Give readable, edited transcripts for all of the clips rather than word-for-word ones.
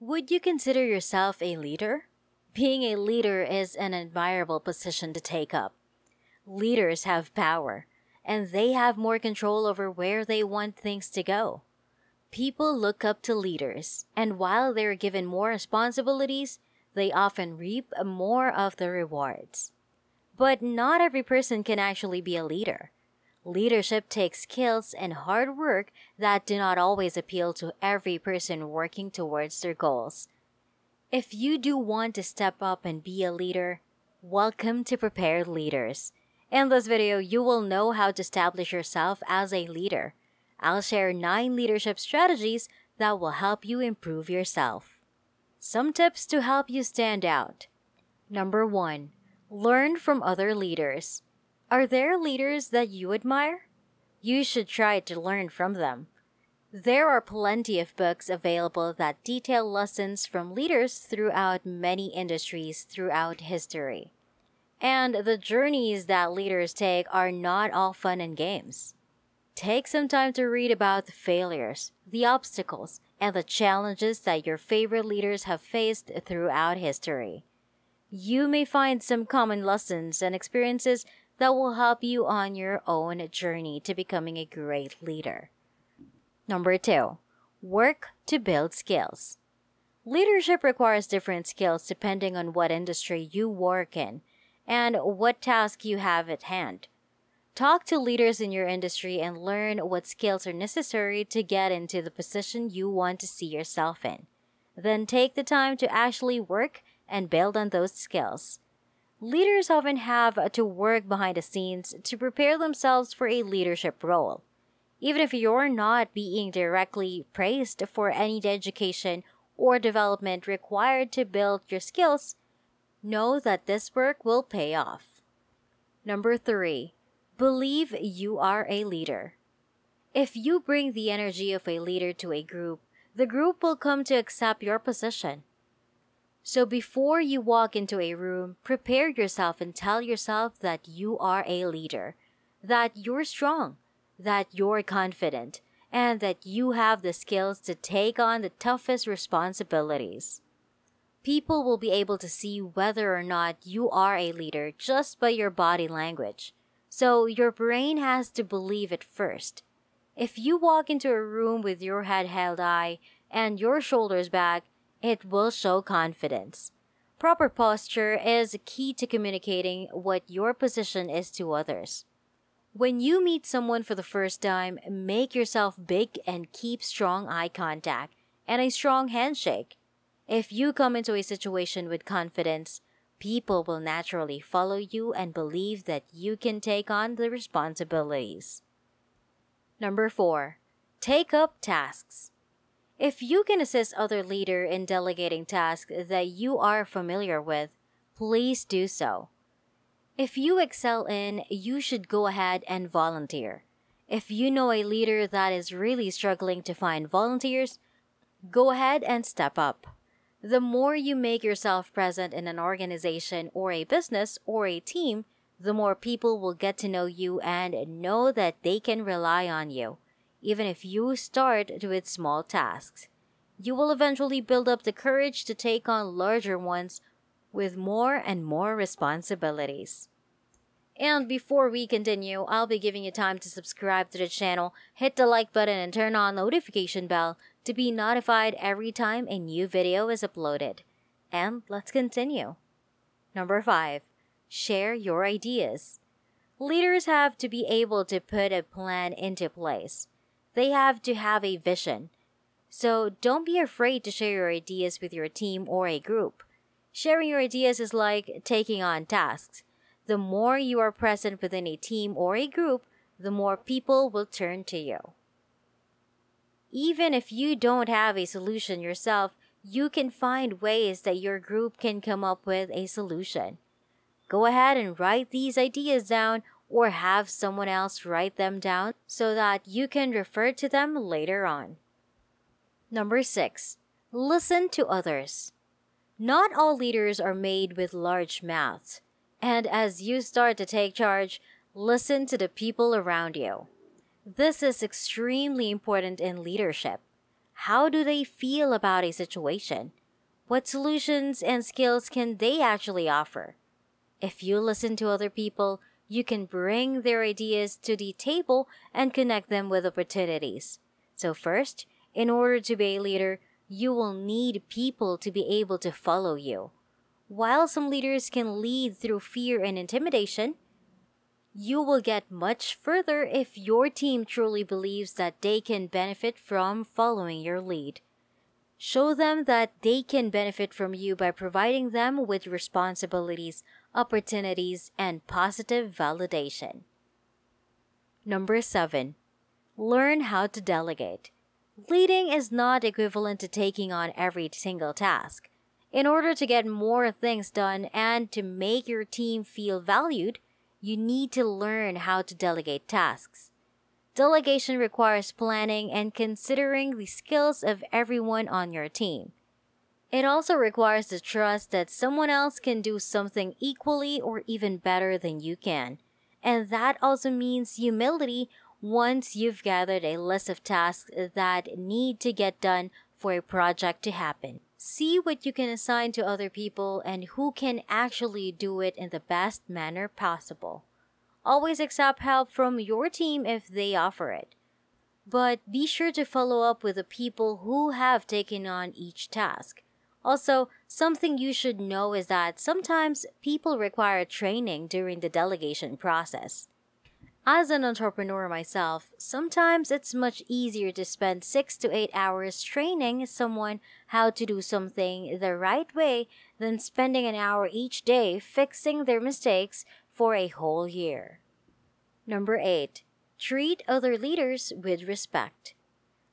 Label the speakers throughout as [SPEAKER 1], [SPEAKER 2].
[SPEAKER 1] Would you consider yourself a leader? Being a leader is an admirable position to take up. Leaders have power, and they have more control over where they want things to go. People look up to leaders, and while they're given more responsibilities, they often reap more of the rewards. But not every person can actually be a leader. Leadership takes skills and hard work that do not always appeal to every person working towards their goals. If you do want to step up and be a leader, welcome to Prepared Leaders. In this video, you will know how to establish yourself as a leader. I'll share 9 leadership strategies that will help you improve yourself. Some tips to help you stand out. Number 1. Learn from other leaders. Are there leaders that you admire? You should try to learn from them. There are plenty of books available that detail lessons from leaders throughout many industries throughout history. And the journeys that leaders take are not all fun and games. Take some time to read about the failures, the obstacles, and the challenges that your favorite leaders have faced throughout history. You may find some common lessons and experiences that will help you on your own journey to becoming a great leader. Number 2. Work to build skills. Leadership requires different skills depending on what industry you work in and what task you have at hand. Talk to leaders in your industry and learn what skills are necessary to get into the position you want to see yourself in. Then take the time to actually work and build on those skills. Leaders often have to work behind the scenes to prepare themselves for a leadership role. Even if you're not being directly praised for any education or development required to build your skills, know that this work will pay off. Number 3. Believe you are a leader. If you bring the energy of a leader to a group, the group will come to accept your position. So before you walk into a room, prepare yourself and tell yourself that you are a leader, that you're strong, that you're confident, and that you have the skills to take on the toughest responsibilities. People will be able to see whether or not you are a leader just by your body language. So your brain has to believe it first. If you walk into a room with your head held high and your shoulders back, it will show confidence. Proper posture is key to communicating what your position is to others. When you meet someone for the first time, make yourself big and keep strong eye contact and a strong handshake. If you come into a situation with confidence, people will naturally follow you and believe that you can take on the responsibilities. Number 4. Take up tasks. If you can assist other leaders in delegating tasks that you are familiar with, please do so. If you excel in, you should go ahead and volunteer. If you know a leader that is really struggling to find volunteers, go ahead and step up. The more you make yourself present in an organization or a business or a team, the more people will get to know you and know that they can rely on you, even if you start with small tasks. You will eventually build up the courage to take on larger ones with more and more responsibilities. And before we continue, I'll be giving you time to subscribe to the channel, hit the like button, and turn on notification bell to be notified every time a new video is uploaded. And let's continue. Number 5. Share your ideas. Leaders have to be able to put a plan into place. They have to have a vision. So don't be afraid to share your ideas with your team or a group. Sharing your ideas is like taking on tasks. The more you are present within a team or a group, the more people will turn to you. Even if you don't have a solution yourself, you can find ways that your group can come up with a solution. Go ahead and write these ideas down or have someone else write them down so that you can refer to them later on. Number 6. Listen to others. Not all leaders are made with large mouths, and as you start to take charge, listen to the people around you. This is extremely important in leadership. How do they feel about a situation? What solutions and skills can they actually offer? If you listen to other people, you can bring their ideas to the table and connect them with opportunities. So first, in order to be a leader, you will need people to be able to follow you. While some leaders can lead through fear and intimidation, you will get much further if your team truly believes that they can benefit from following your lead. Show them that they can benefit from you by providing them with responsibilities, opportunities, and positive validation. Number 7. Learn how to delegate. Leading is not equivalent to taking on every single task. In order to get more things done and to make your team feel valued, you need to learn how to delegate tasks. Delegation requires planning and considering the skills of everyone on your team. It also requires the trust that someone else can do something equally or even better than you can. And that also means humility once you've gathered a list of tasks that need to get done for a project to happen. See what you can assign to other people and who can actually do it in the best manner possible. Always accept help from your team if they offer it. But be sure to follow up with the people who have taken on each task. Also, something you should know is that sometimes people require training during the delegation process. As an entrepreneur myself, sometimes it's much easier to spend 6 to 8 hours training someone how to do something the right way than spending an hour each day fixing their mistakes for a whole year. Number 8. Treat other leaders with respect.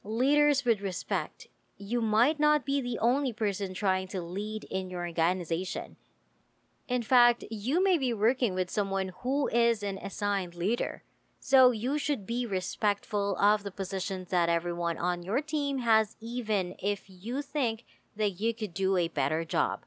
[SPEAKER 1] Leaders with respect. You might not be the only person trying to lead in your organization. In fact, you may be working with someone who is an assigned leader. So you should be respectful of the positions that everyone on your team has, even if you think that you could do a better job.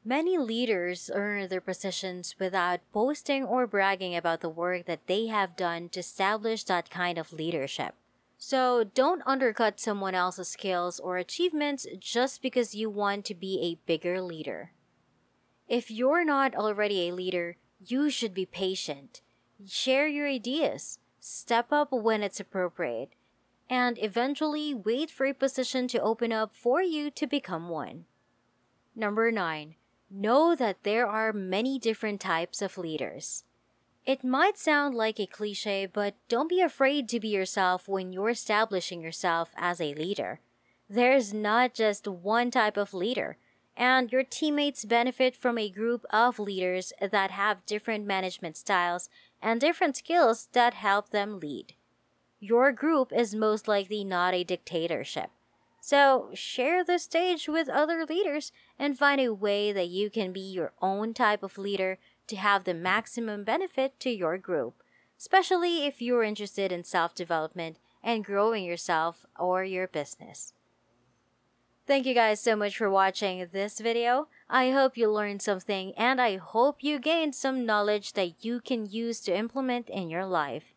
[SPEAKER 1] Many leaders earn their positions without boasting or bragging about the work that they have done to establish that kind of leadership. So don't undercut someone else's skills or achievements just because you want to be a bigger leader. If you're not already a leader, you should be patient. Share your ideas, step up when it's appropriate, and eventually wait for a position to open up for you to become one. Number 9. Know that there are many different types of leaders. It might sound like a cliche, but don't be afraid to be yourself when you're establishing yourself as a leader. There's not just one type of leader, and your teammates benefit from a group of leaders that have different management styles and different skills that help them lead. Your group is most likely not a dictatorship. So share the stage with other leaders and find a way that you can be your own type of leader to have the maximum benefit to your group, especially if you're interested in self-development and growing yourself or your business. Thank you guys so much for watching this video. I hope you learned something and I hope you gained some knowledge that you can use to implement in your life.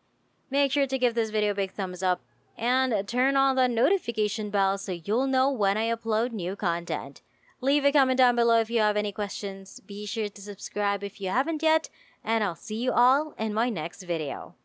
[SPEAKER 1] Make sure to give this video a big thumbs up and turn on the notification bell so you'll know when I upload new content. Leave a comment down below if you have any questions. Be sure to subscribe if you haven't yet, and I'll see you all in my next video.